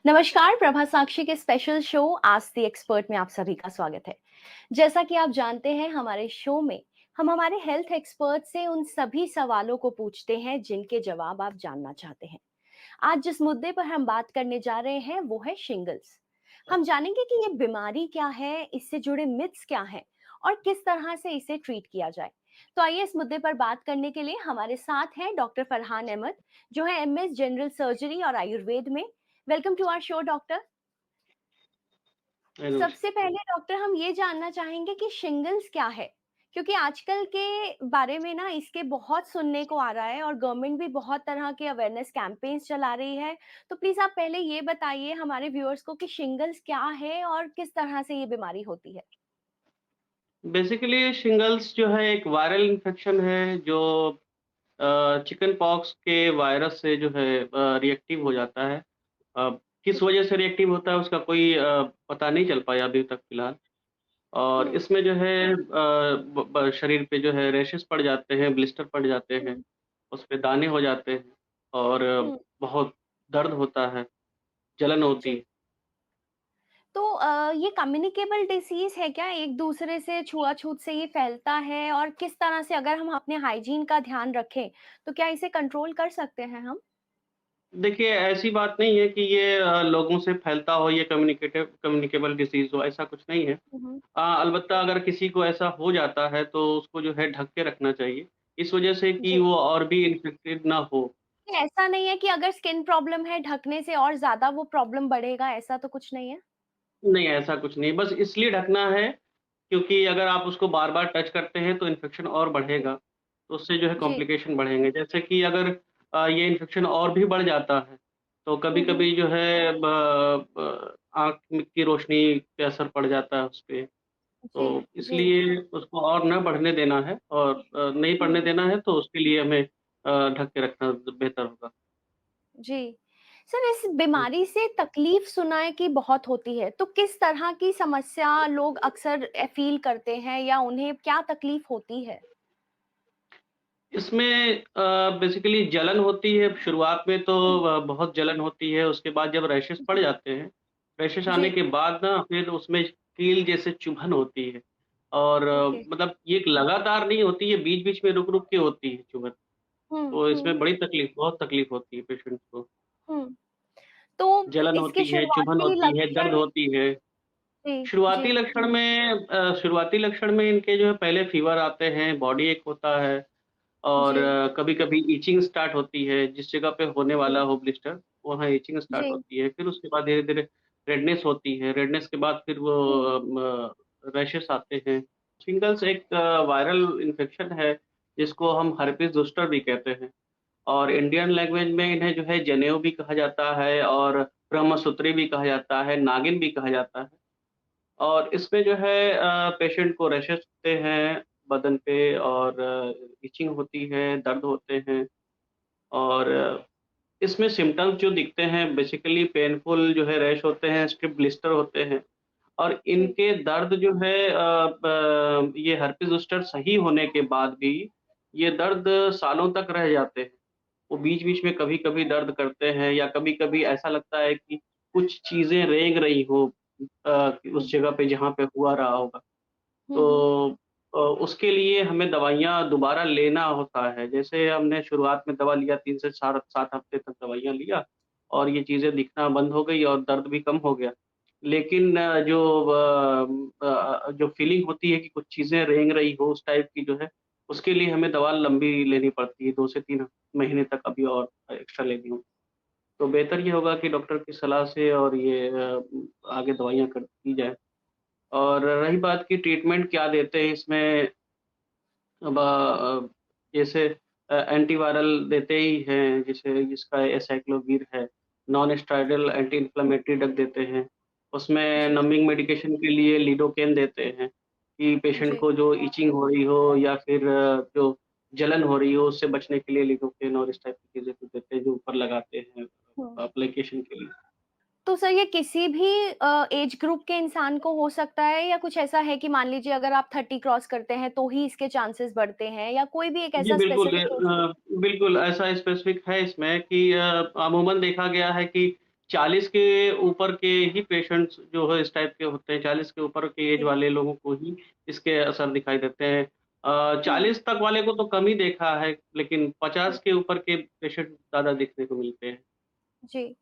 नमस्कार, प्रभा साक्षी के special show ask the expert में आप सभी का स्वागत है। जैसा कि आप जानते हैं, हमारे शो में हम हमारे हेल्थ एक्सपर्ट से उन सभी सवालों को पूछते हैं जिनके जवाब आप जानना चाहते हैं। आज जिस मुद्दे पर हम बात करने जा रहे हैं वो है शिंगल्स। हम जानेंगे कि ये बीमारी क्या है, इससे जुड़े मिथ्स क्या हैं और किस तरह से इसे ट्रीट किया जाए। तो आइए इस मुद्दे पर बात करने के लिए हमारे साथ हैं डॉक्टर फरहान अहमद, जो है एमएस जनरल सर्जरी और आयुर्वेद में। Welcome to our show doctor. ज़रूर। सबसे पहले डॉक्टर हम ये जानना चाहेंगे कि शिंगल्स क्या है? क्योंकि आजकल के बारे में ना इसके बहुत सुनने को आ रहा है और गवर्नमेंट भी बहुत तरह के अवेयरनेस कैंपेन्स चला रही है। तो प्लीज़ आप पहले ये बताइए हमारे व्यूअर्स को कि शिंगल्स क्या है और किस तरह से ये बीमारी होती है? बेसिकली शिंगल्स जो है एक वायरल इन्फेक्शन है जो चिकन पॉक्स के वायरस से जो है रिएक्टिव हो जाता है। अ, किस वजह से रिएक्टिव होता है उसका कोई पता नहीं चल पाया अभी तक फ़िलहाल। और हुँ, इसमें जो है ब ब शरीर पे जो है रैशेज़ पड़ जाते हैं, ब्लिस्टर पड़ जाते हैं, हुँ, उसपे दाने हो जाते हैं और हुँ, बहुत दर्द होता है, जलन होती जी। है। तो ये कम्युनिकेबल डिसीज़ है क्या? एक-दूसरे से छुआ-छूत से ये फैलता है और किस तरह से अगर हम अपने हाइजीन का ध्यान रखें, तो क्या इसे कंट्रोल कर सकते हैं हम? देखिए, ऐसी बात नहीं है कि ये लोगों से फैलता हो, ये कम्युनिकेबल डिसीज़ हो, ऐसा कुछ नहीं है। हुँ, हुँ। अलबत्ता अगर किसी को ऐसा हो जाता है, तो उसको जो है ढक के रखना चाहिए, इस वजह से कि जी। वो और भी इन्फेक्टेड ना हो। नहीं, ऐसा नहीं है कि अगर स्किन प्रॉब्लम है, ढकने से और ज़्यादा वो प्रॉब्लम बढ़ेगा, ऐसा तो कुछ नहीं है? नहीं, ऐसा कुछ नहीं, बस इसलिए ढकना है, क्योंकि अगर आप उसको बार-बार टच करते हैं, तो इन्फेक्शन और बढ़ेगा, तो उससे जो है जी। कॉम्प्लिकेशन बढ़ेंगे। जैसे कि अगर ये इन्फेक्शन और भी बढ़ जाता है, तो हुँ, हुँ। कभी-कभी जो है आँख में की रोशनी पे असर पड़ जाता है उसपे। जी, तो जी। इसलिए उसको और ना बढ़ने देना है और नहीं बढ़ने हुँ, देना है तो उसके लिए हमें ढक के रखना बेहतर होगा। जी। सर, इस हुँ। बीमारी से तकलीफ़ सुना है कि बहुत होती है, तो किस तरह की समस्या लोग अक्सर फ़ील करते हैं या उन्हें क्या तकलीफ़ होती है? इसमें बेसिकली जलन होती है, शुरुआत में तो हुँ, बहुत जलन होती है, उसके बाद जब रैशेज़ पड़ जी, जाते हैं, रैशेज़ जी, आने के बाद ना फिर उसमें कील जैसे चुभन होती है और ओके। मतलब ये एक लगातार नहीं होती है, बीच-बीच में रुक-रुक के होती है चुभन। हुँ, तो हुँ, इसमें बड़ी तकलीफ़ बहुत तकलीफ़ होती है पेशेंट को। हुँ। तो जलन इसके होती है, चुभन शुरुआती होती है, दर्द लक्षण होती है। जी, जी। शुरुआती लक्षण में इनके जो है पहले फ़ीवर आते हैं, बॉडी एक होता है और जी, कभी-कभी इचिंग स्टार्ट होती है, जिस जगह पे होने वाला जी, हो ब्लिस्टर, वहाँ इचिंग स्टार्ट जी। होती है। फिर उसके बाद धीरे-धीरे रेडनेस होती है, रेडनेस के बाद फिर वो हुँ, रैशेस आते हैं। शिंगल्स एक वायरल इन्फेक्शन है, जिसको हम हर्पिस ज़ोस्टर भी कहते हैं और इंडियन लैंग्वेज में इन्हें जो है जनेऊ भी कहा जाता है और ब्रह्मसूत्री भी कहा जाता है, नागिन भी कहा जाता है। और इसमें जो है पेशेंट को रैशेस होते हैं बदन पे और इचिंग होती है, दर्द होते हैं और इसमें सिम्पटम्स जो दिखते हैं बेसिकली पेनफुल जो है रैश होते हैं, स्ट्रिप ब्लिस्टर होते हैं और जी। इनके दर्द जो है ये हर्पिस ज़ोस्टर सही होने के बाद भी ये दर्द सालों तक रह जाते हैं। वो बीच-बीच में कभी-कभी दर्द करते हैं या कभी-कभी ऐसा लगता है कि कुछ चीज़ें रेंग रही हो हुँ, उस जगह पे जहाँ पे हुआ रहा होगा। हुँ, हुँ। तो उसके लिए हमें दवाइयाँ दोबारा लेना होता है। जैसे हमने शुरुआत में दवा लिया 3 से 7 हफ्ते तक दवाइयाँ लिया और ये चीज़ें दिखना बंद हो गई और दर्द भी कम हो गया। लेकिन जो फीलिंग होती है कि कुछ चीज़ें रेंग रही हो उस टाइप की जो है, उसके लिए हमें दवा लंबी लेनी पड़ती है, 2 से 3 महीने तक अभी और एक्स्ट्रा लेनी होगी। तो बेहतर ये होगा कि डॉक्टर की सलाह से और ये आगे दवाइयाँ की जाएँ। और रही बात कि ट्रीटमेंट क्या देते हैं इसमें अब जैसे एंटीवायरल देते ही हैं, जैसे जिसका एसाइक्लोविर है, non steroidal anti inflammatory drug देते हैं। उसमें जी, नंबिंग मेडिकेशन के लिए लिडोकेन देते हैं, कि पेशेंट जी। को जो इचिंग हो रही हो या फिर जो जलन हो रही हो, उससे बचने के लिए लिडोकेन और इस टाइप की चीज़ें कुछ देते हैं, जो ऊपर लगाते हैं हुँ। एप्लीकेशन के लिए। तो सर ये किसी भी एज ग्रुप के इंसान को हो सकता है या कुछ ऐसा है कि मान लीजिए अगर आप 30 क्रॉस करते हैं तो ही इसके चांसेस बढ़ते हैं या कोई भी एक जी, ऐसा स्पेसिफिक एज ग्रुप? बिल्कुल ऐसा स्पेसिफ़िक है इसमें कि अमूमन देखा गया है कि 40 के ऊपर के ही पेशेंट्स जो है इस टाइप के होते हैं, 40 के ऊपर के एज जी। वाले लोगों को ही इसके असर दिखाई देते हैं। हुँ, 40 तक वाले को तो कम ही देखा है, लेकिन हुँ, 50 के ऊपर के पेशेंट ज़्यादा देखने को मिलते हैं। जी।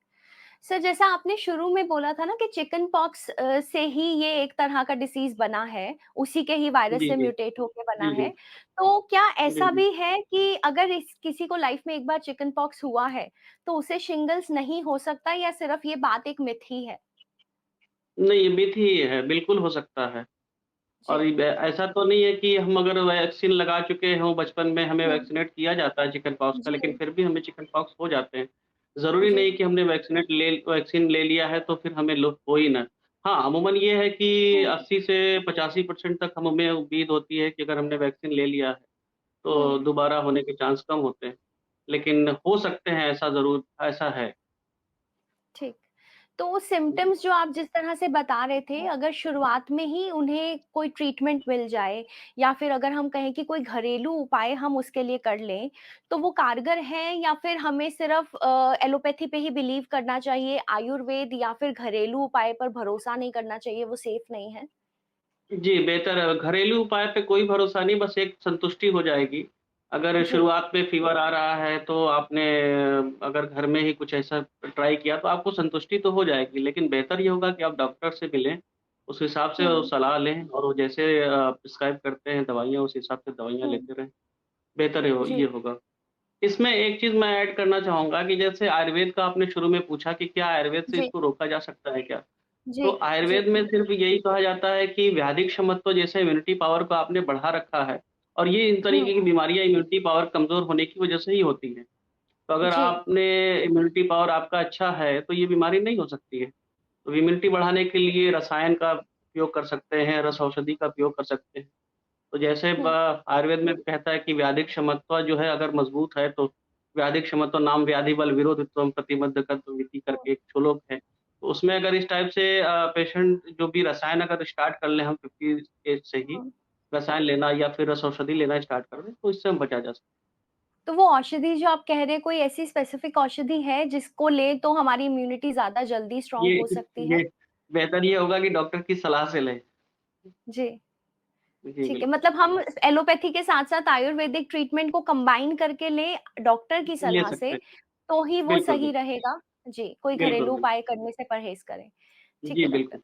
सर जैसा आपने शुरू में बोला था ना कि चिकन पॉक्स से ही ये एक तरह का डिसीज़ बना है, उसी के ही वायरस जी, से जी। म्यूटेट होके बना जी, है। जी। तो क्या जी, ऐसा जी। भी है कि अगर इस किसी को लाइफ़ में एक बार चिकन पॉक्स हुआ है, तो उसे शिंगल्स नहीं हो सकता या सिर्फ़ ये बात एक मिथ ही है? नहीं, ये मिथ ही है, बिल्कुल हो सकता है। और जी। ये ऐसा तो नहीं है कि हम अगर वैक्सीन लगा चुके हों, बचपन में हमें हुँ, वैक्सीनेट किया जाता है चिकन पॉक्स का, लेकिन जी, फिर भी हमें चिकन पॉक्स हो जाते हैं। ज़रूरी जी। नहीं कि हमने वैक्सीन ले लिया है तो फिर हमें हो ही ना। हाँ, अमूमन ये है कि हुँ, 80 से 85% तक हमें उम्मीद होती है कि अगर हमने वैक्सीन ले लिया है, तो हुँ। दोबारा होने के चांस कम होते हैं। लेकिन हो सकते हैं, ऐसा है। ठीक। तो सिम्पटम्स जो आप जिस तरह से बता रहे थे, अगर शुरुआत में ही उन्हें कोई ट्रीटमेंट मिल जाए या फिर अगर हम कहें कि कोई घरेलू उपाय हम उसके लिए कर लें, तो वो कारगर है या फिर हमें सिर्फ़ एलोपैथी पे ही बिलीव करना चाहिए, आयुर्वेद या फिर घरेलू उपाय पर भरोसा नहीं करना चाहिए, वो सेफ नहीं है? जी, बेहतर है। घरेलू उपाय पे कोई भरोसा नहीं, बस एक संतुष्टि हो जाएगी। अगर जी। शुरुआत में फ़ीवर आ रहा है, तो आपने अगर घर में ही कुछ ऐसा ट्राई किया, तो आपको संतुष्टि तो हो जाएगी। लेकिन बेहतर ये होगा कि आप डॉक्टर से मिलें, उस हिसाब से वो हुँ, सलाह लें और वो जैसे प्रिस्क्राइब करते हैं दवाइयाँ, उस हिसाब से दवाइयाँ हुँ। लेते रहें। बेहतर है वो ये जी, होगा। इसमें एक चीज़ मैं ऐड करना चाहूँगा कि जैसे आयुर्वेद का आपने शुरू में पूछा कि क्या आयुर्वेद से जी, इसको रोका जा सकता है क्या? जी, तो जी। आयुर्वेद में सिर्फ़ यही कहा जाता है कि व्याधिक क्षमत्व जैसे इम्यूनिटी पावर को आपने बढ़ा रखा है और ये इन हुँ, तरीके की बीमारियाँ इम्यूनिटी पावर कमज़ोर होने की वजज़ से ही होती हैं। तो अगर जी। आपने इम्यूनिटी पावर आपका अच्छा है, तो ये बीमारी नहीं हो सकती है। तो इम्यूनिटी बढ़ाने के लिए रसायन का उपयोग कर सकते हैं, रस औषधि का उपयोग कर सकते हैं। तो जैसे हुँ, आयुर्वेद में कहता है कि व्याधिक क्षमत्व जो है अगर मज़बूत है तो व्याधिक क्षमत्व नाम व्याधि बल विरोधित्वम प्रतिबद्धकत्व इति हुँ, करके एक श्लोक है। तो उसमें अगर इस टाइप से पेशेंट जो भी रसायन अगर स्टार्ट कर लें हम 50 एज से ही हुँ। रसायन लेना या फिर रस औषधि लेना स्टार्ट कर दें, तो इससे हम बचा जा सकता तो वो औषधि जो आप कह रहे हैं, कोई ऐसी स्पेसिफिक औषधि है जिसको लें तो हमारी इम्यूनिटी ज़्यादा जल्दी है। स्ट्रॉन्ग हो सकती है? ये बेहतर ये होगा कि डॉक्टर की सलाह से लें। जी, जी, ठीक है। बिल्कुल। मतलब हम एलोपैथी के साथ-साथ आयुर्वेदिक ट्रीटमेंट को कंबाइन करके लें डॉक्टर की ले सलाह सकते से, हैं। तो ही वो बिल्कुल, सही बिल्कुल। रहेगा? जी, कोई बिल्कुल, घरेलू बिल्कुल। उपाय करने से परहेज़ करें। ठीक जी, है डॉक्टर। बिल्कुल।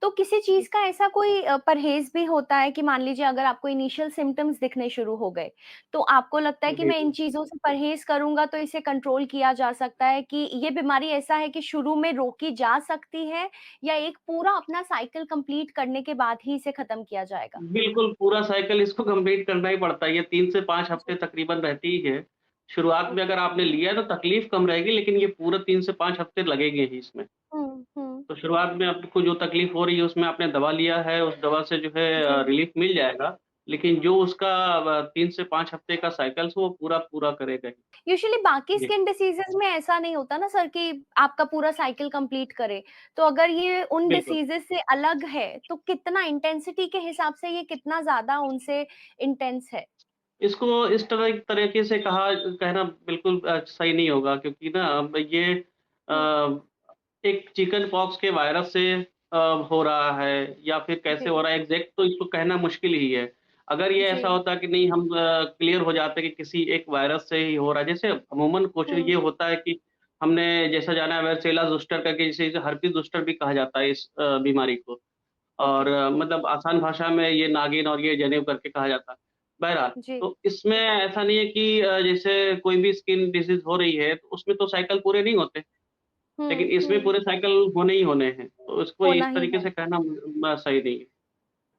तो किसी चीज़ का ऐसा कोई परहेज़ भी होता है कि मान लीजिए अगर आपको इनिशियल सिम्पटम्स दिखने शुरू हो गए, तो आपको लगता है कि जी, मैं इन जी। चीज़ों से परहेज़ करूँगा तो इसे कंट्रोल किया जा सकता है कि ये बीमारी ऐसा है कि शुरू में रोकी जा सकती है या एक पूरा अपना साइकिल कंप्लीट करने के बाद ही इसे खत्म किया जाएगा? बिल्कुल, पूरा साइकिल इसको कंप्लीट करना ही पड़ता है, ये 3 से 5 जी, हफ्ते तकरीबन रहती ही है। शुरुआत में ओके। अगर आपने लिया है तो तकलीफ़ कम रहेगी, लेकिन ये पूरा 3 से 5 हफ्ते लगेंगे ही इसमें। हुँ, हुँ। तो शुरुआत में आपको जो तकलीफ़ हो रही है, उसमें आपने दवा लिया है, उस दवा से जो है जी। रिलीफ़ मिल जाएगा, लेकिन जो उसका 3 से 5 हफ्ते का साइकिल्स वो पूरा करेगा ही। यूजुअली बाकी जी, स्किन डिसीज़ेज़ में ऐसा नहीं होता ना सर कि आपका पूरा साइकिल कंप्लीट करे। तो अगर ये उन बिल्कुल। डिसीज़ेज़ से अलग है, तो कितना इंटेंसिटी के हिसाब से ये कितना ज़्यादा उनसे इंटेंस है? इसको इस तरीके से कहना बिल्कुल सही नहीं होगा क्योंकि ना अब ये हुँ, अ, एक चिकन पॉक्स के वायरस से हो रहा है या फिर कैसे जी, हो रहा है एग्ज़ैक्ट तो इसको कहना मुश्किल ही है। अगर ये ऐसा जी। होता कि नहीं हम क्लियर हो जाते कि किसी एक वायरस से ही हो रहा है, जैसे अमूमन कोशिश हुँ, ये होता है कि हमने जैसा जाना है वार्सिला ज़ोस्टर करके जिसे इसे हर्पीस ज़ोस्टर भी कहा जाता है इस बीमारी को। ओके, और मतलब आसान भाषा में ये नागिन और ये जनेऊ करके कहा जाता है। बहरहाल, जी। तो इसमें ऐसा नहीं है कि जैसे कोई भी स्किन डिसीज़ हो रही है, तो उसमें तो साइकिल पूरे नहीं होते, लेकिन हुँ, इसमें हुँ, पूरे साइकिल होने ही होने हैं। तो इसको होना इस ही तरीके है। से कहना सही नहीं है।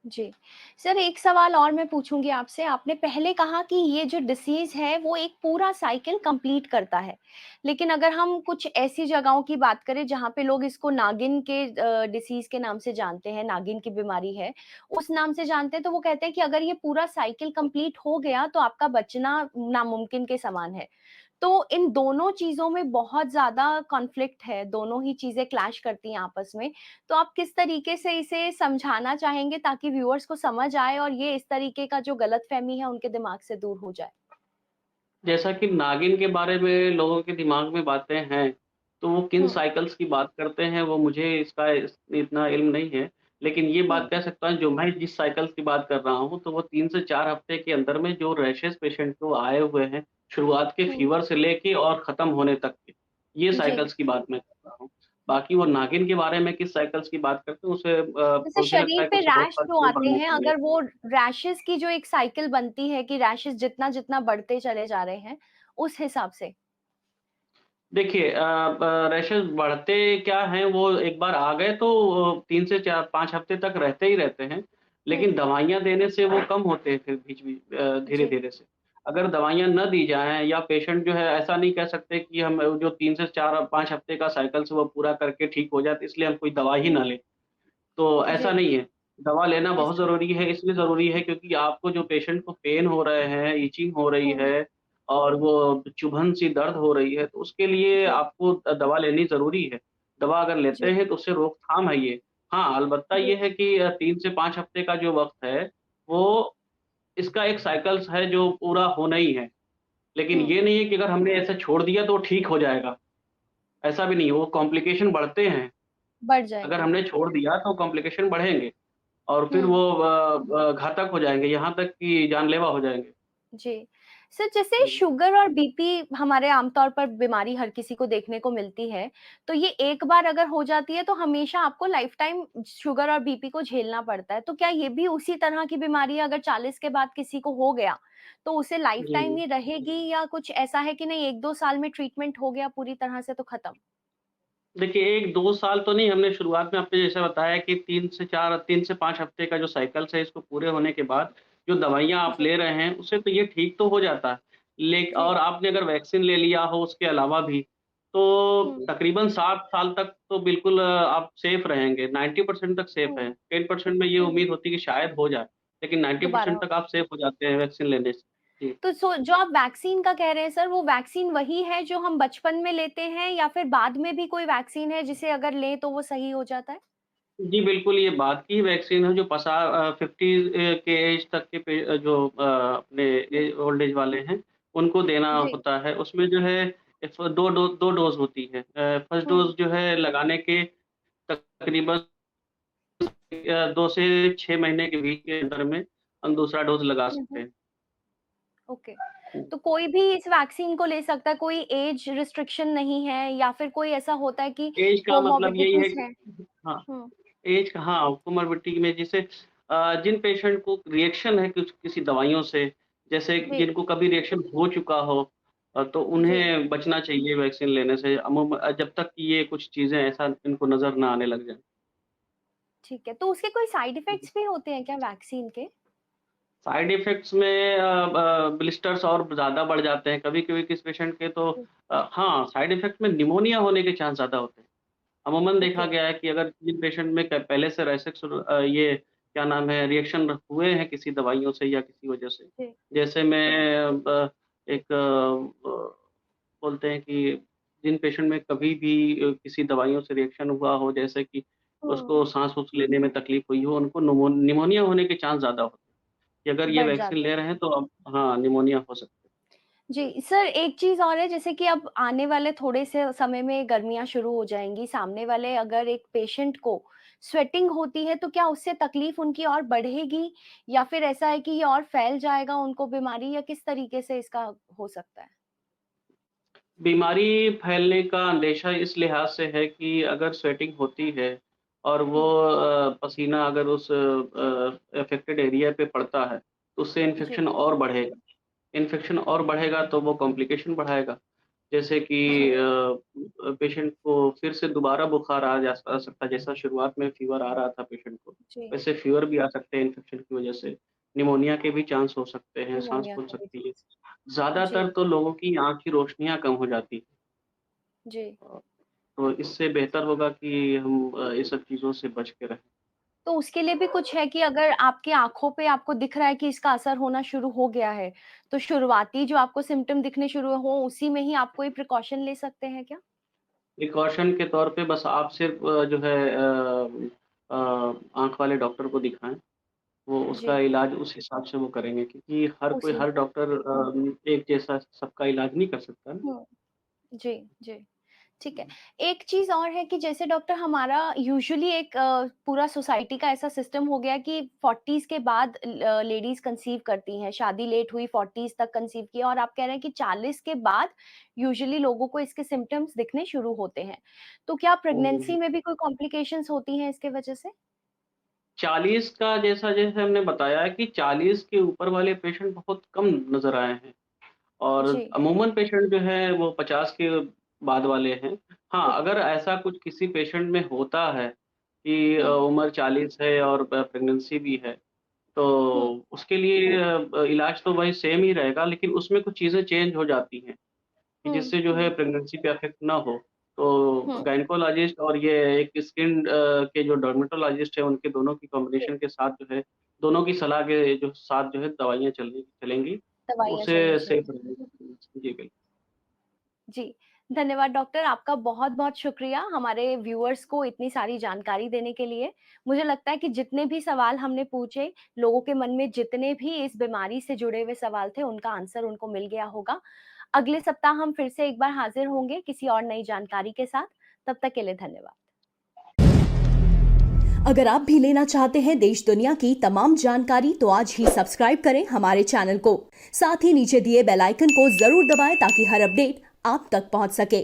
जी। सर एक सवाल और मैं पूछूँगी आपसे, आपने पहले कहा कि ये जो डिसीज़ है वो एक पूरा साइकिल कंप्लीट करता है। लेकिन अगर हम कुछ ऐसी जगहों की बात करें जहाँ पे लोग इसको नागिन के डिसीज़ के नाम से जानते हैं, नागिन की बीमारी है, उस नाम से जानते हैं तो वो कहते हैं कि अगर ये पूरा साइकिल कंप्लीट हो गया तो आपका बचना नामुमकिन के समान है। तो इन दोनों चीज़ों में बहुत ज़्यादा कॉन्फ्लिक्ट है, दोनों ही चीज़ें क्लैश करती हैं आपस में। तो आप किस तरीके से इसे समझाना चाहेंगे ताकि व्यूअर्स को समझ आए और ये इस तरीके का जो गलतफ़हमी है उनके दिमाग से दूर हो जाए? जैसा कि नागिन के बारे में लोगों के दिमाग में बातें हैं, तो वो किन हुँ, साइकिल्स की बात करते हैं वो मुझे इसका इतना इल्म नहीं है। लेकिन ये हुँ, बात कह सकता हूँ जो मैं जिस साइकिल्स की बात कर रहा हूँ, तो वो 3 से 4 हफ्ते के अंदर में जो रैशेज़ पेशेंट को आए हुए हैं, शुरुआत के हुँ। फ़ीवर से लेके और ख़त्म होने तक के, ये जी। साइकिल्स की बात मैं कर रहा हूँ। बाकी वो नागिन के बारे में किस साइकिल्स की बात करते हैं उसे जैसे मुझे लगता शरीर है कि पे उसे बहुत रैश साल जो स्कूल आते पढ़ना हैं, चाहिए। अगर वो रैशेज़ की जो एक साइकिल बनती है कि रैशेज़ जितना-जितना बढ़ते चले जा रहे हैं, उस हिसाब से? देखिए रैशेज़ बढ़ते क्या हैं वो एक बार आ गए तो 3 से 4 5 हफ्ते तक रहते ही रहते हैं, हुँ, लेकिन दवाइयाँ देने से वो कम होते हैं फिर बीच-बीच जी। धीरे-धीरे से। अगर दवाइयाँ ना दी जाएँ या पेशेंट जो है ऐसा नहीं कह सकते कि हम जो 3 से 4 5 हफ्ते का साइकिल्स वो पूरा करके ठीक हो जाए, तो इसलिए हम कोई दवा ही हुँ, ना लें। तो ऐसा जी, नहीं है। दवा लेना बहुत ऐसा ज़रूरी है, इसलिए ज़रूरी है क्योंकि आपको जो पेशेंट को पेन हो रहे हैं, इचिंग हो रही हुँ, है और वो चुभन-सी दर्द हो रही है, तो उसके लिए जी, आपको दवा लेनी ज़रूरी है। दवा अगर लेते जी, हैं तो उससे रोकथाम है ये। हाँ, अलबत्ता जी, ये है कि 3 से 5 हफ्ते का जो वक़्त है, वो इसका एक साइकिल्स है जो पूरा होना ही है। लेकिन हुँ, ये नहीं है कि अगर हमने ऐसे छोड़ दिया तो ठीक हो जाएगा, ऐसा भी नहीं है, वो कॉम्प्लिकेशन बढ़ते हैं। बढ़ अगर जाएँगे। हमने छोड़ दिया तो कॉम्प्लिकेशन बढ़ेंगे। और फिर हुँ। वो घातक हो जाएँगे, यहाँ तक कि जानलेवा हो जाएँगे। जी। सर जैसे हुँ। शुगर और बीपी हमारे आमतौर पर बीमारी हर किसी को देखने को मिलती है, तो ये एक बार अगर हो जाती है तो हमेशा आपको लाइफ टाइम शुगर और बीपी को झेलना पड़ता है। तो क्या ये भी उसी तरह की बीमारी है अगर 40 के बाद किसी को हो गया, तो उसे लाइफ जी, टाइम जी। ये रहेगी या कुछ ऐसा है कि नहीं 1-2 साल में ट्रीटमेंट हो गया पूरी तरह से तो खत्म? देखिए 1-2 साल तो नहीं, हमने शुरुआत में आपने जैसे बताया कि 3 से 5 हफ्ते का जो साइकिल्स है, इसको पूरे होने के बाद जो दवाइयाँ आप जी, ले रहे हैं, उससे तो ये ठीक तो हो जाता है। जी। और आपने अगर वैक्सीन ले लिया हो उसके अलावा भी, तो हुँ, तकरीबन 7 साल तक तो बिल्कुल आप सेफ रहेंगे, 90% तक सेफ हुँ, हैं। 10% में ये हुँ। उम्मीद होती है कि शायद हो जाए, लेकिन दोबारा 90% हो तक आप सेफ हो जाते हैं वैक्सीन लेने से। जी। तो जो आप वैक्सीन का कह रहे हैं सर, वो वैक्सीन वही है जो हम बचपन में लेते हैं या फिर बाद में भी कोई वैक्सीन है जिसे अगर लें तो वो सही हो जाता है? जी, बिल्कुल, ये बाद की वैक्सीन है जो 50 के एज तक के जो अपने हुँ, ओल्ड एज वाले हैं, उनको देना जी। होता है। उसमें जो है 2 डोज़ होती है। फर्स्ट हुँ, डोज़ जो है लगाने के तकरीबन 2 से 6 महीने के बीच के अंदर में हम दूसरा डोज़ लगा हुँ, सकते हुँ, हैं। ओके। तो कोई भी इस वैक्सीन को ले सकता है, कोई एज रिस्ट्रिक्शन नहीं है या फिर कोई ऐसा होता है कि एज का मतलब यही है कोमॉर्बिडिटीज़ कि है? हाँ, हुँ, एज का हाँ, कोमॉर्बिडिटी में जैसे जिन पेशेंट को रिएक्शन है कुछ किसी दवाइयों से, जैसे जी, जिनको कभी रिएक्शन हो चुका हो तो जी, उन्हें बचना चाहिए वैक्सीन लेने से जब तक कि ये कुछ चीज़ें ऐसा इनको नज़र ना आने लग जाएँ। ठीक है। तो उसके कोई साइड इफ़ेक्ट्स भी होते हैं क्या वैक्सीन के? साइड इफ़ेक्ट्स में ब्लिस्टर्स और ज़्यादा बढ़ जाते हैं, कभी-कभी किसी पेशेंट के तो हुँ, हाँ, साइड इफ़ेक्ट में निमोनिया होने के चांस ज़्यादा होते हैं। अमूमन देखा ओके, गया है कि अगर जिन पेशेंट में क पहले से ये क्या नाम है रिएक्शन हुए हैं किसी दवाइयों से या किसी वजह से, जी, जैसे मैं एक बोलते हैं कि जिन पेशेंट में कभी भी किसी दवाइयों से रिएक्शन हुआ हो, जैसे कि हुँ, उसको साँस-वाँस लेने में तकलीफ हुई हो, उनको निमोनिया होने के चांस ज़्यादा होते हैं, कि अगर ये बढ़ वैक्सीन जाते ले हैं। रहे हैं तो अब हाँ, निमोनिया हो सकता है। जी, सर एक चीज़ और है जैसे कि अब आने वाले थोड़े से समय में गर्मियाँ शुरू हो जाएँगी, सामने वाले अगर एक पेशेंट को स्वेटिंग होती है तो क्या उससे तकलीफ़ उनकी और बढ़ेगी या फिर ऐसा है कि ये और फैल जाएगा उनको बीमारी या किस तरीके से इसका हो सकता है? बीमारी फैलने का अंदेशा इस लिहाज से है कि अगर स्वेटिंग होती है और वो हुँ, पसीना अगर उस अफ़ेक्टेड एरिया पे पड़ता है, तो उससे जी, इन्फेक्शन और बढ़ेगा। इन्फेक्शन और बढ़ेगा तो वो कॉम्प्लिकेशन बढ़ाएगा। जैसे कि जी, पेशेंट को फिर से दोबारा बुखार आ सकता है, जैसा शुरुआत में फ़ीवर आ रहा था पेशेंट को, जी, वैसे फ़ीवर भी आ सकते हैं इन्फेक्शन की वजह से। निमोनिया के भी चांस हो सकते हैं, साँस निमोनिया फूल का भी सकती है। चांस जी, ज़्यादातर तो लोगों की आँख की रोशनियाँ कम हो जाती हैं। जी। तो इससे बेहतर होगा कि हम ये सब चीज़ों से बच के रहें। तो उसके लिए भी कुछ है कि अगर आपकी आँखों पे आपको दिख रहा है कि इसका असर होना शुरू हो गया है, तो शुरुआती जो आपको सिम्पटम दिखने शुरू हों, उसी में ही आप कोई प्रिकॉशन ले सकते हैं क्या? प्रिकॉशन के तौर पे बस आप सिर्फ़ जो है आँख वाले डॉक्टर को दिखाएँ, वो उसका जी, इलाज उस हिसाब से वो करेंगे क्योंकि उसी हर हिसाब डॉक्टर एक जैसा सबका इलाज नहीं कर सकता ना। हुँ, जी, जी। ठीक है। एक चीज़ और है कि जैसे डॉक्टर हमारा यूजुअली एक पूरा सोसाइटी का ऐसा सिस्टम हो गया कि 40s के बाद लेडीज़ कंसीव करती हैं, शादी लेट हुई 40s तक कंसीव किया और आप कह रहे हैं कि 40 के बाद यूजुअली लोगों को इसके सिम्पटम्स दिखने शुरू होते हैं। तो क्या हुँ, हुँ, प्रेगनेंसी हुँ। में भी कोई कॉम्प्लिकेशंस होती हैं इसके वजह से? 40 का जैसे हमने बताया कि 40 के ऊपर वाले पेशेंट बहुत कम नज़र आए हैं और जी, अमूमन पेशेंट जो है वो 50 के बाद वाले हैं। हाँ, ठीक है। अगर ऐसा कुछ किसी पेशेंट में होता है कि हुँ, उम्र 40 है और प्रेगनेंसी भी है, तो हुँ, उसके लिए इलाज तो वही सेम ही रहेगा लेकिन उसमें कुछ चीज़ें चेंज हो जाती हैं। कि हुँ, जिससे जो है हुँ, प्रेगनेंसी पे इफ़ेक्ट ना हो। तो हुँ, गायनेकोलॉजिस्ट और ये एक स्किन के जो डर्मेटोलॉजिस्ट हैं, उनके दोनों की जी, कॉम्बिनेशन के साथ जो है, दोनों की सलाह के जो साथ जो है दवाइयाँ चलेंगी, दवाइयाँ चलनी उससे सेफ चाहिए। रहेगी प्रेगनेंसी। जी, बिल्कुल। जी, धन्यवाद डॉक्टर, आपका बहुत-बहुत शुक्रिया हमारे व्यूअर्स को इतनी सारी जानकारी देने के लिए। मुझे लगता है कि जितने भी सवाल हमने पूछे, लोगों के मन में जितने भी इस बीमारी से जुड़े हुए सवाल थे, उनका आंसर उनको मिल गया होगा। अगले सप्ताह हम फिर से एक बार हाज़िर होंगे किसी और नई जानकारी के साथ। तब तक के लिए धन्यवाद। अगर आप भी लेना चाहते हैं देश दुनिया की तमाम जानकारी तो आज ही सब्सक्राइब करें हमारे चैनल को। साथ ही नीचे दिए बेल आइकन को जरूर दबाएं ताकि हर अपडेट आप तक पहुंच सके।